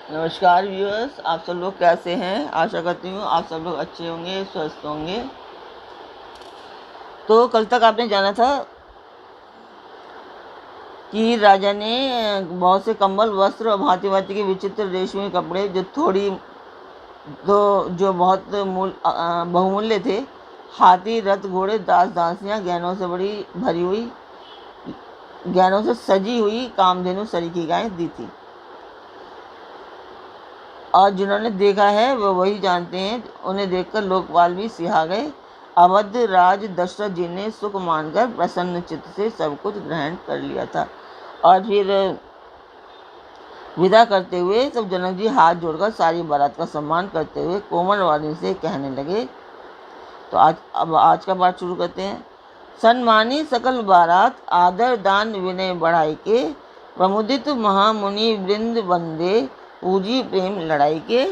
नमस्कार व्यूअर्स, आप सब लोग कैसे हैं। आशा करती हूँ आप सब लोग अच्छे होंगे, स्वस्थ होंगे। तो कल तक आपने जाना था कि राजा ने बहुत से कंबल, वस्त्र और भांति भांति के विचित्र रेशमी कपड़े जो बहुत बहुमूल्य थे, हाथी, रथ, घोड़े, दास दासियां, गहनों से सजी हुई कामधेनु सरीखी गायें दी थी। और जिन्होंने देखा है वह वही जानते हैं। उन्हें देखकर लोकपाल भी सिहा गए। अवध राज दशरथ जी ने सुख मानकर प्रसन्न चित्त से सब कुछ ग्रहण कर लिया था। और फिर विदा करते हुए सब जनक जी हाथ जोड़कर सारी बारात का सम्मान करते हुए कोमल वाणी से कहने लगे। तो आज का पाठ शुरू करते हैं। सन्मानी सकल बारात, आदर दान विनय बढ़ाई के, प्रमुदित महामुनि वृंद वंदे, पूजी प्रेम लड़ाई के।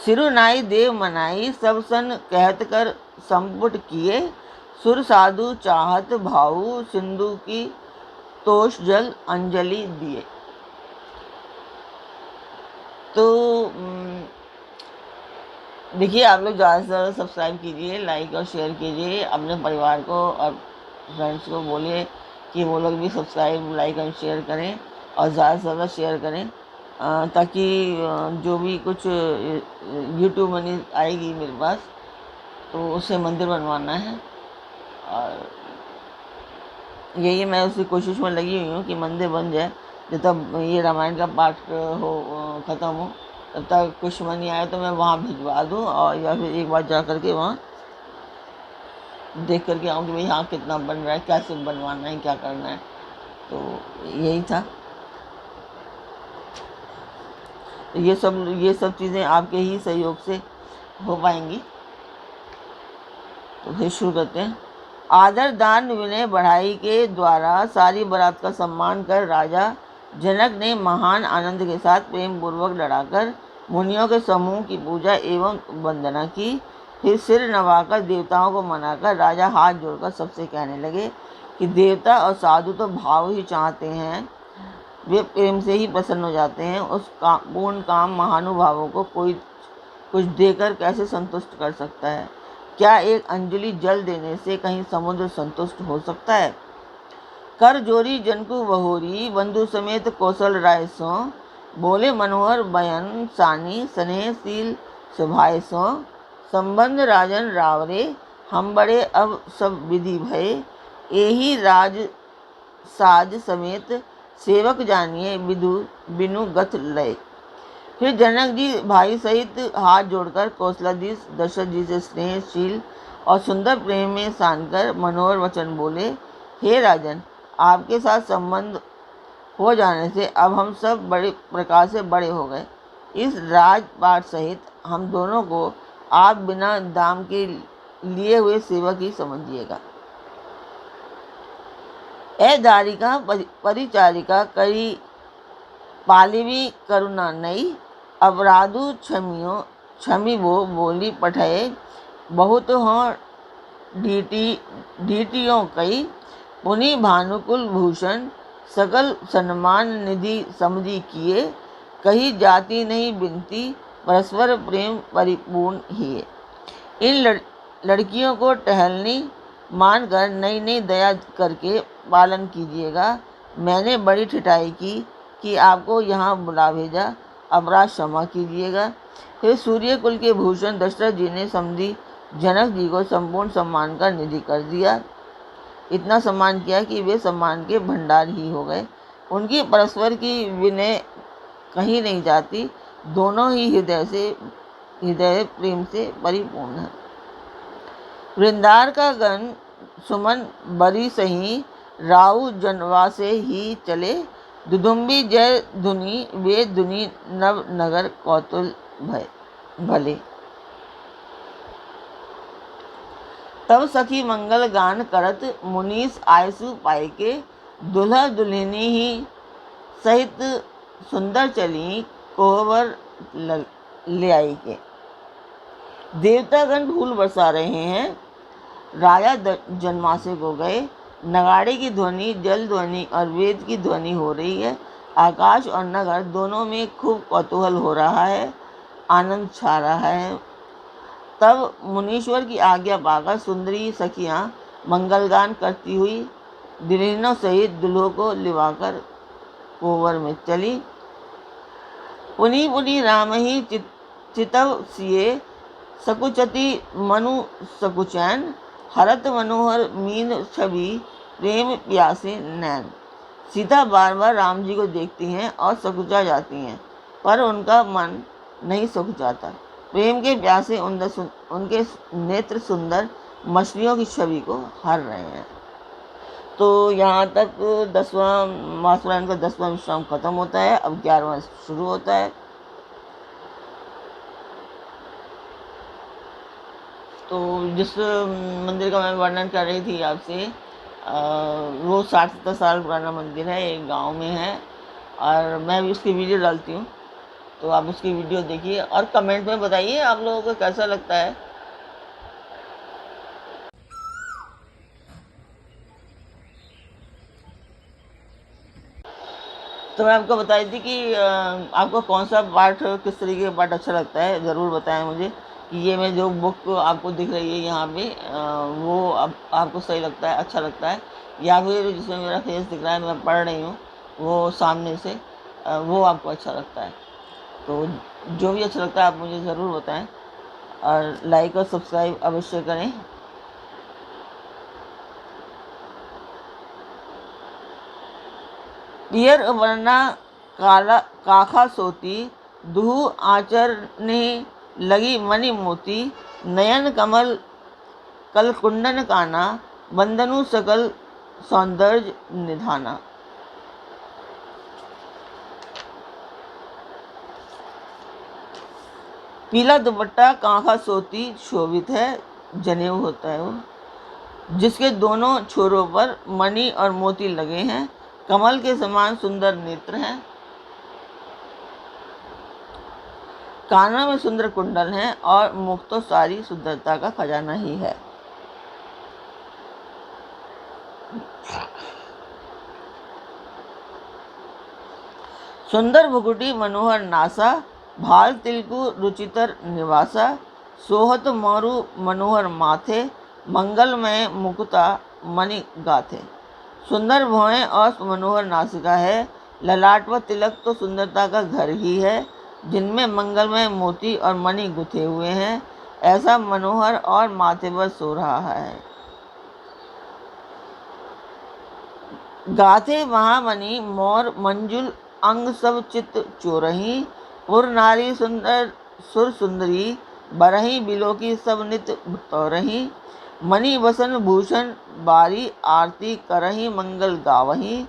सिरुनाई देव मनाई, सब सन कहत कर संपुट किए, सुर साधु चाहत भाऊ, सिंधु की तोष जल अंजलि दिए। तो देखिए, आप लोग ज़्यादा से ज़्यादा सब्सक्राइब कीजिए, लाइक और शेयर कीजिए। अपने परिवार को और फ्रेंड्स को बोलिए कि वो लोग भी सब्सक्राइब, लाइक और शेयर करें और ज़्यादा से ज़्यादा शेयर करें, ताकि जो भी कुछ यूट्यूब मनी आएगी मेरे पास, तो उससे मंदिर बनवाना है। और यही मैं उसी कोशिश में लगी हुई हूँ कि मंदिर बन जाए। जब तक ये रामायण का पाठ ख़त्म हो, तब तक कुछ मनी आए तो मैं वहाँ भिजवा दूँ, और या फिर एक बार जा कर के वहाँ देख करके आऊँ कि भाई यहाँ कितना बन रहा है, कैसे बनवाना है, क्या करना है। तो यही था। तो ये सब चीज़ें आपके ही सहयोग से हो पाएंगी। तो फिर शुरू करते हैं। आदर दान विनय बढ़ाई के द्वारा सारी बारात का सम्मान कर राजा जनक ने महान आनंद के साथ प्रेम पूर्वक लड़ाकर मुनियों के समूह की पूजा एवं वंदना की। फिर सिर नवाकर देवताओं को मनाकर राजा हाथ जोड़कर सबसे कहने लगे कि देवता और साधु तो भाव ही चाहते हैं, वे प्रेम से ही प्रसन्न हो जाते हैं। उस पूर्ण काम महानुभावों को कोई कुछ देकर कैसे संतुष्ट कर सकता है? क्या एक अंजलि जल देने से कहीं समुद्र संतुष्ट हो सकता है? कर जोरी जनकु बहोरी, बंधु समेत कौशल राय सो, बोले मनोहर बयन सानी, स्नेहशील स्वभाय सो, संबंध राजन रावरे, हम बड़े अब सब विधि भय, एही राज साज समेत सेवक जानिए बिनु गत लय। फिर जनक जी भाई सहित हाथ जोड़कर कौशलाधीश दशरथ जी से स्नेहशील और सुंदर प्रेम में सानकर मनोहर वचन बोले। हे राजन, आपके साथ संबंध हो जाने से अब हम सब बड़े प्रकार से बड़े हो गए। इस राजपाट सहित हम दोनों को आप बिना दाम के लिए हुए सेवक ही समझिएगा। ए दारिका परिचारिका करी पालिवी करुणा नई, अपराधु क्षमी वो बोली पठे, बहुत हों ढीटियों कई, पुनि भानुकुल भूषण सकल सम्मान निधि समझी किए, कही जाति नहीं बिनती परस्पर प्रेम परिपूर्ण ही। इन लड़कियों को टहलनी मानकर नई नई दया करके पालन कीजिएगा। मैंने बड़ी ठिठाई की कि आपको यहाँ बुला भेजा, अपराध क्षमा कीजिएगा। फिर सूर्य कुल के भूषण दशरथ जी ने समझी जनक जी को संपूर्ण सम्मान का निधि कर दिया। इतना सम्मान किया कि वे सम्मान के भंडार ही हो गए। उनकी परस्पर की विनय कहीं नहीं जाती, दोनों ही हृदय प्रेम से परिपूर्ण है। वृंदार का गण सुमन बरी सही, राहु जनवा से ही चले, दुदुम्बी जय धुनी वे धुनी नव नगर कौतुल भले। तब सखी मंगल गान करत, मुनीस आयसु पाई के, दुल्हा दुल्हनी ही सहित सुंदर चली, कोहबर ले आई के। देवतागण फूल बरसा रहे हैं, राजा जन्मासे को गए। नगाड़े की ध्वनि, जल ध्वनि और वेद की ध्वनि हो रही है। आकाश और नगर दोनों में खूब कौतूहल हो रहा है, आनंद छा रहा है। तब मुनीश्वर की आज्ञा पाकर सुंदरी सखियां मंगलगान करती हुई दुल्हनों सहित दुल्हों को लिवाकर कोवर में चली। पुनि पुनि राम ही चितव सिए सकुचति मनु सकुचैन, हरत मनोहर मीन छवि प्रेम प्यासे नैन। सीता बार बार राम जी को देखती हैं और सकुचा जाती हैं, पर उनका मन नहीं सकुचाता। प्रेम के प्यासे उनके नेत्र सुंदर मछलियों की छवि को हर रहे हैं। तो यहाँ तक 10वां मासपुराण का 10वां विश्राम खत्म होता है। अब 11वां शुरू होता है। तो जिस मंदिर का मैं वर्णन कर रही थी आपसे, वो 60-70 साल पुराना मंदिर है, एक गांव में है, और मैं भी उसकी वीडियो डालती हूँ। तो आप उसकी वीडियो देखिए और कमेंट में बताइए आप लोगों को कैसा लगता है। तो मैं आपको बताई थी कि आपको कौन सा पार्ट, किस तरीके का पार्ट अच्छा लगता है, ज़रूर बताएं मुझे कि ये मैं जो बुक आपको दिख रही है यहाँ पे, वो आपको सही लगता है, अच्छा लगता है, या फिर जिसमें मेरा फेस दिख रहा है, मैं पढ़ रही हूँ वो सामने से, वो आपको अच्छा लगता है। तो जो भी अच्छा लगता है आप मुझे ज़रूर बताएं और लाइक और सब्सक्राइब अवश्य करें। पियर वर्णा काला काखा सोती, दुहु आचरने लगी मणि मोती, नयन कमल कल कुंडन काना, बंदनु सकल सौंदर्य निधाना। पीला दुपट्टा कांखा सोती शोभित है, जनेऊ होता है वो, जिसके दोनों छोरों पर मणि और मोती लगे हैं, कमल के समान सुंदर नेत्र हैं, कानों में सुंदर कुंडल हैं और मुख तो सारी सुंदरता का खजाना ही है। सुंदर भुकुटी मनोहर नासा, भाल तिलकु रुचितर निवासा, सोहत मोरु मनोहर माथे, मंगलमय मुकुता मणि गाथे। सुंदर भौहें और मनोहर नासिका है, ललाट व तिलक तो सुंदरता का घर ही है, जिनमें मंगलमय मोती और मणि गुथे हुए हैं, ऐसा मनोहर और माथे पर सो रहा है। गाथे महामणि मोर मंजुल अंग सब चित चोरही, पुर नारी सुंदर सुर सुंदरी, बरही बिलो की सब नित तोरही, मणि वसन भूषण बारी आरती करही मंगल गावही,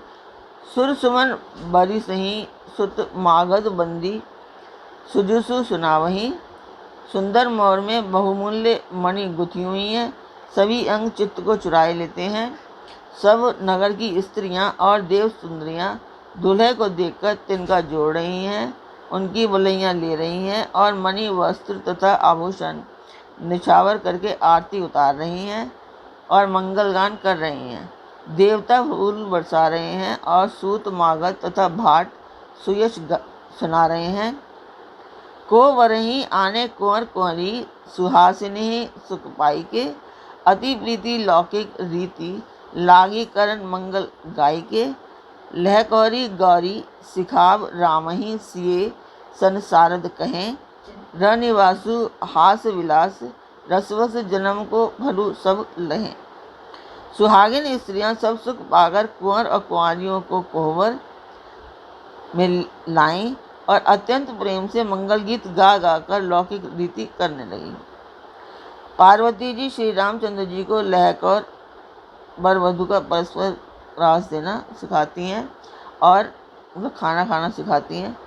सुर सुमन बरी सही सुत मागध बंदी सुजुसु सुनावही। सुंदर मोर में बहुमूल्य मणि गुथी हुई हैं, सभी अंग चित्त को चुराए लेते हैं। सब नगर की स्त्रियां और देव सुंदरियां दूल्हे को देखकर तिनका जोड़ रही हैं, उनकी बुलैयां ले रही हैं और मणि वस्त्र तथा आभूषण निछावर करके आरती उतार रही हैं और मंगलगान कर रही हैं। देवता फूल बरसा रहे हैं और सूत मागध तथा भाट सुयश सुना रहे हैं। को वरही आने कुंवर कुंवरी, सुहासिनी सुख पाई के, अति प्रीति लौकिक रीति, लागी करण मंगल गाय के, लहकौरी गौरी सिखाब रामही सिए संसारद कहें, रनिवासु हास विलास रसवस जन्म को भलु सब लहें। सुहागिन स्त्रियां सब सुख पाकर कुंवर और कुंवारियों को कोहबर में लाईं और अत्यंत प्रेम से मंगल गीत गा गा कर लौकिक रीति करने लगी। पार्वती जी श्री रामचंद्र जी को लहकौर वर वधू का परस्पर रास देना सिखाती हैं और खाना खाना सिखाती हैं,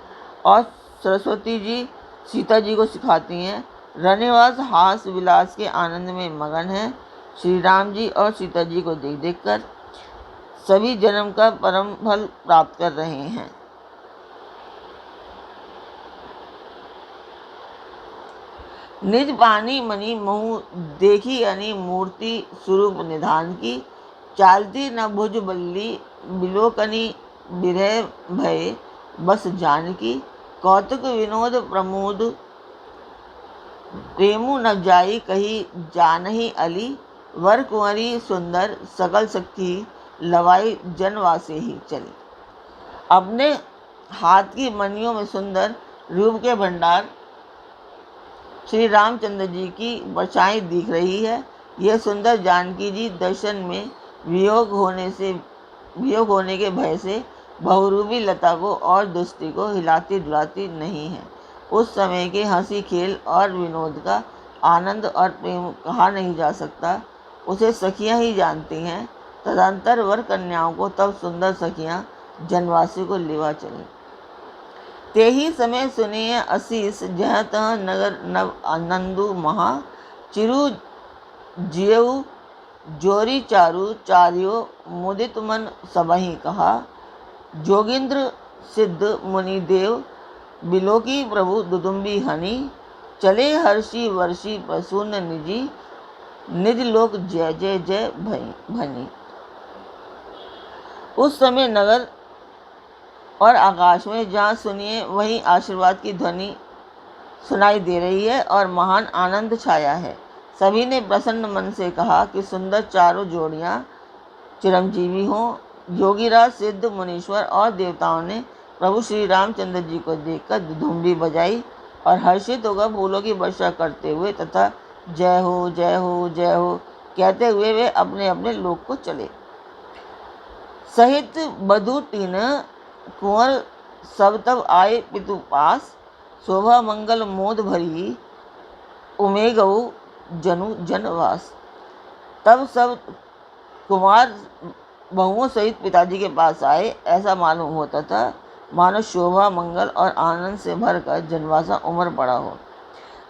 और सरस्वती जी सीता जी को सिखाती हैं। रनिवास हास विलास के आनंद में मगन हैं। श्री राम जी और सीता जी को देख देख कर सभी जन्म का परम फल प्राप्त कर रहे हैं। निज पानी मणि महु देखी अनि मूर्ति स्वरूप निधान की, चालती न भुज बल्ली बिलोकनी विरह भय बस जानकी कौतुक विनोद प्रमोद प्रेमु न जाई कही जानही अली वर कुंवरी सुंदर सकल सखी लवाई जनवासे ही चली। अपने हाथ की मणियों में सुंदर रूप के भंडार श्री रामचंद्र जी की परछाई दिख रही है। यह सुंदर जानकी जी दर्शन में वियोग होने के भय से बहुरूपी लता को और दुष्टि को हिलाती डुलाती नहीं है। उस समय के हंसी खेल और विनोद का आनंद और प्रेम कहा नहीं जा सकता, उसे सखियां ही जानती हैं। तदंतर वर कन्याओं को तब सुंदर सखियां जनवासी को लिवा चली। ते ही समय सुनिए असीस जह तह नगर नव आनंदु महा चिरु जियऊ जोरी चारु चार्यो मुदित मन सबहि कहा। जोगिंद्र सिद्ध मुनि देव बिलोकी प्रभु दुदुम्बी हनि चले हर्षि वर्षि प्रसून निजी निज लोक जय जय जय भनी। उस समय नगर और आकाश में जहाँ सुनिए वहीं आशीर्वाद की ध्वनि सुनाई दे रही है और महान आनंद छाया है। सभी ने प्रसन्न मन से कहा कि सुंदर चारों जोड़ियां चिरंजीवी हों। योगीराज सिद्ध मुनीश्वर और देवताओं ने प्रभु श्री रामचंद्र जी को देखकर धुम्बी बजाई और हर्षित होकर फूलों की वर्षा करते हुए तथा जय हो जय हो जय हो कहते हुए वे अपने अपने लोक को चले। सहित बधु तीन कुंवर सब तब आए पितु पास शोभा मंगल मोद भरी उमेगऊ जनु जनवास। तब सब कुमार बहुओं सहित पिताजी के पास आए। ऐसा मालूम होता था मानो शोभा मंगल और आनंद से भरकर जनवासा उमड़ पड़ा हो।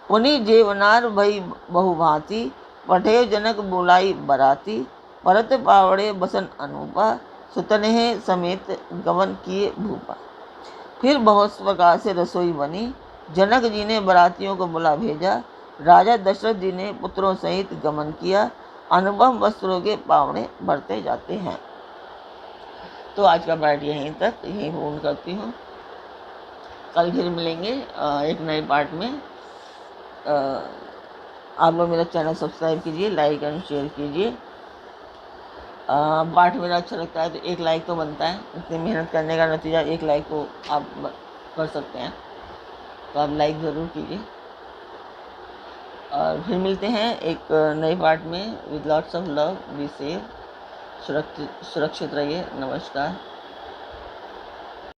पुनि जेवनार भई बहुभांति पठे जनक बुलाई बराती परत पावड़े बसन अनूपा सुतनेह समेत गमन किए भूपा। फिर बहुत प्रकार से रसोई बनी। जनक जी ने बरातियों को बुला भेजा। राजा दशरथ जी ने पुत्रों सहित गमन किया। अनुपम वस्त्रों के पावड़े बढ़ते जाते हैं। तो आज का पाठ यहीं तक, यहीं पूर्ण करती हूँ। कल फिर मिलेंगे एक नए पाठ में। आप लोग मेरा चैनल सब्सक्राइब कीजिए, लाइक एंड शेयर कीजिए। पाठ मेरा अच्छा लगता है तो एक लाइक तो बनता है। इतनी मेहनत करने का नतीजा एक लाइक को आप कर सकते हैं, तो आप लाइक ज़रूर कीजिए। और फिर मिलते हैं एक नए पाठ में। With lots of love, be safe, सुरक्षित रहिए। नमस्कार।